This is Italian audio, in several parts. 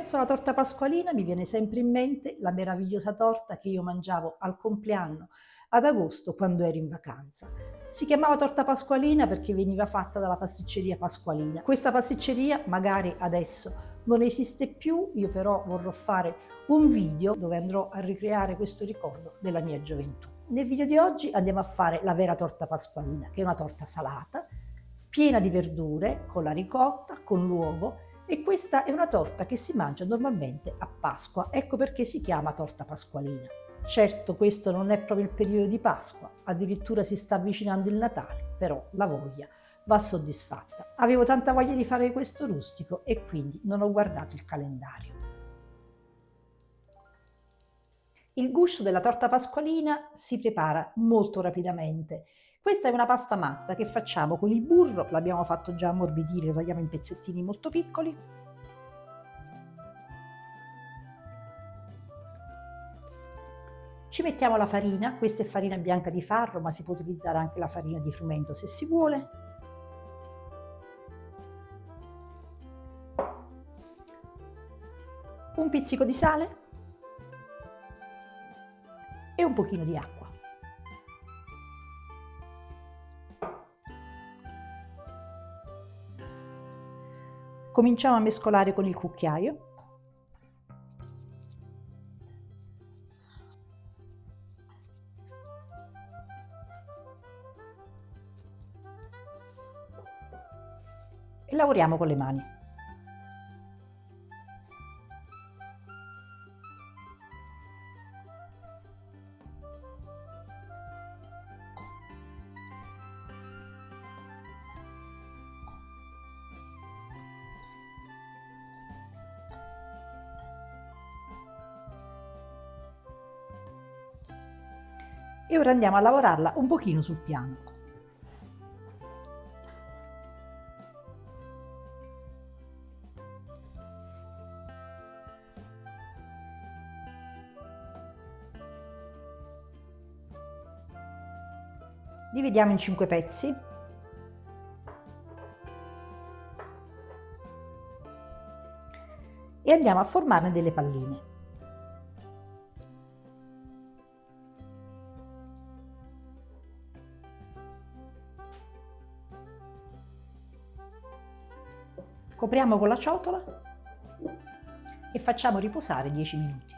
Penso alla torta pasqualina, mi viene sempre in mente la meravigliosa torta che io mangiavo al compleanno ad agosto quando ero in vacanza. Si chiamava torta pasqualina perché veniva fatta dalla pasticceria Pasqualina. Questa pasticceria magari adesso non esiste più, io però vorrò fare un video dove andrò a ricreare questo ricordo della mia gioventù. Nel video di oggi andiamo a fare la vera torta pasqualina, che è una torta salata, piena di verdure, con la ricotta, con l'uovo, e questa è una torta che si mangia normalmente a Pasqua, ecco perché si chiama torta pasqualina. Certo, questo non è proprio il periodo di Pasqua, addirittura si sta avvicinando il Natale, però la voglia va soddisfatta. Avevo tanta voglia di fare questo rustico e quindi non ho guardato il calendario. Il guscio della torta pasqualina si prepara molto rapidamente. Questa è una pasta matta che facciamo con il burro, l'abbiamo fatto già ammorbidire, lo tagliamo in pezzettini molto piccoli. Ci mettiamo la farina, questa è farina bianca di farro, ma si può utilizzare anche la farina di frumento se si vuole. Un pizzico di sale e un pochino di acqua. Cominciamo a mescolare con il cucchiaio. E lavoriamo con le mani. E ora andiamo a lavorarla un pochino sul piano. Dividiamo in 5 pezzi. E andiamo a formarne delle palline. Copriamo con la ciotola e facciamo riposare 10 minuti.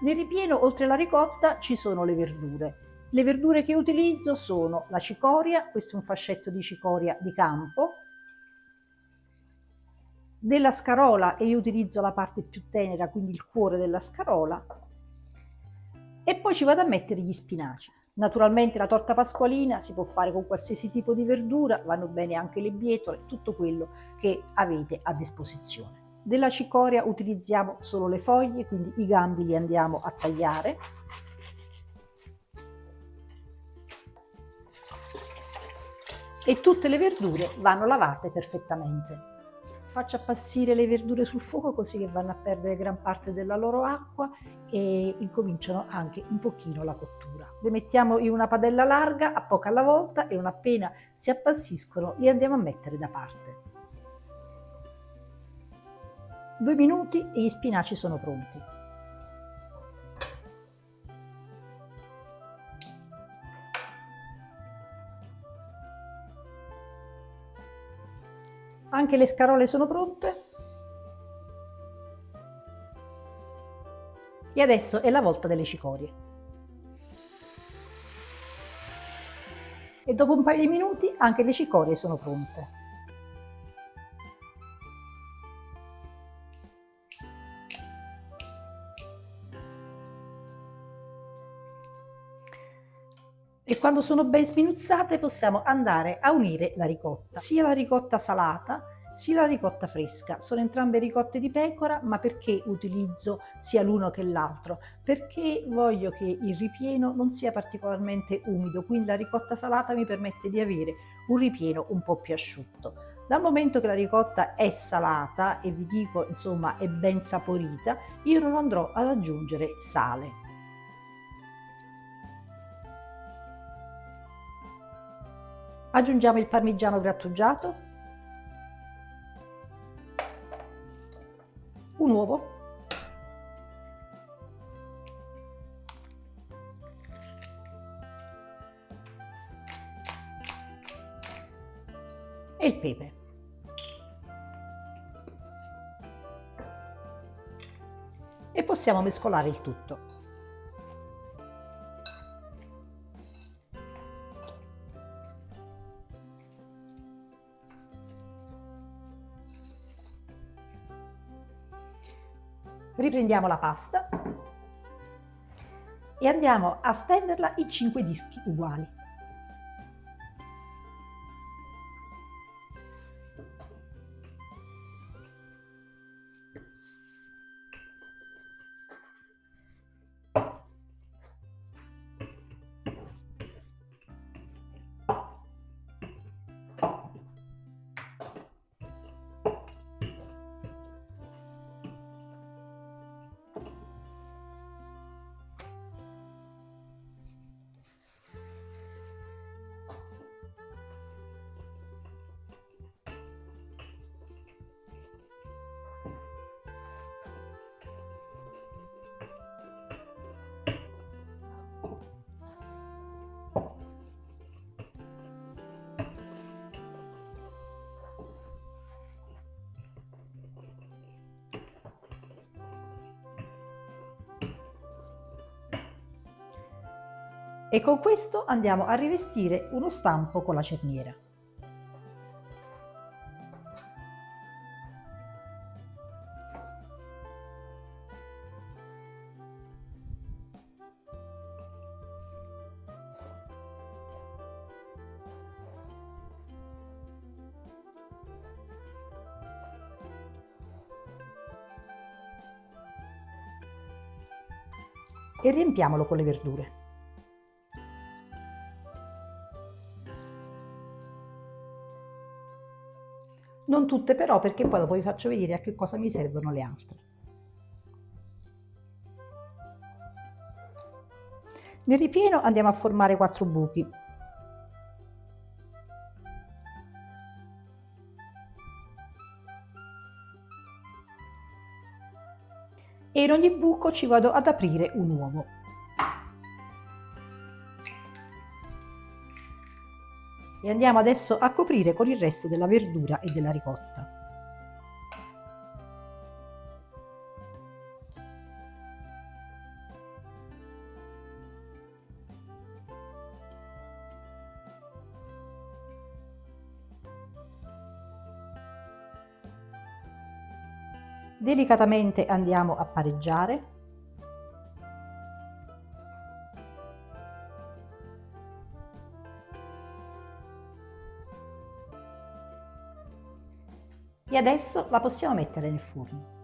Nel ripieno, oltre alla ricotta, ci sono le verdure. Le verdure che utilizzo sono la cicoria, questo è un fascetto di cicoria di campo, della scarola, e io utilizzo la parte più tenera, quindi il cuore della scarola, e poi ci vado a mettere gli spinaci. Naturalmente la torta pasqualina si può fare con qualsiasi tipo di verdura, vanno bene anche le bietole, tutto quello che avete a disposizione. Della cicoria utilizziamo solo le foglie, quindi i gambi li andiamo a tagliare. E tutte le verdure vanno lavate perfettamente. Faccio appassire le verdure sul fuoco così che vanno a perdere gran parte della loro acqua e incominciano anche un pochino la cottura. Le mettiamo in una padella larga a poco alla volta e non appena si appassiscono li andiamo a mettere da parte. 2 minuti e gli spinaci sono pronti. Anche le scarole sono pronte. E adesso è la volta delle cicorie. E dopo un paio di minuti anche le cicorie sono pronte. E quando sono ben sminuzzate possiamo andare a unire la ricotta, sia la ricotta salata sia la ricotta fresca. Sono entrambe ricotte di pecora, ma perché utilizzo sia l'uno che l'altro? Perché voglio che il ripieno non sia particolarmente umido, quindi la ricotta salata mi permette di avere un ripieno un po' più asciutto. Dal momento che la ricotta è salata e vi dico insomma è ben saporita, io non andrò ad aggiungere sale. Aggiungiamo il parmigiano grattugiato, un uovo e il pepe. E possiamo mescolare il tutto. Riprendiamo la pasta e andiamo a stenderla in 5 dischi uguali. E con questo andiamo a rivestire uno stampo con la cerniera. E riempiamolo con le verdure. Non tutte però, perché poi dopo vi faccio vedere a che cosa mi servono le altre. Nel ripieno andiamo a formare 4 buchi. E in ogni buco ci vado ad aprire un uovo. E andiamo adesso a coprire con il resto della verdura e della ricotta. Delicatamente andiamo a pareggiare. E adesso la possiamo mettere nel forno.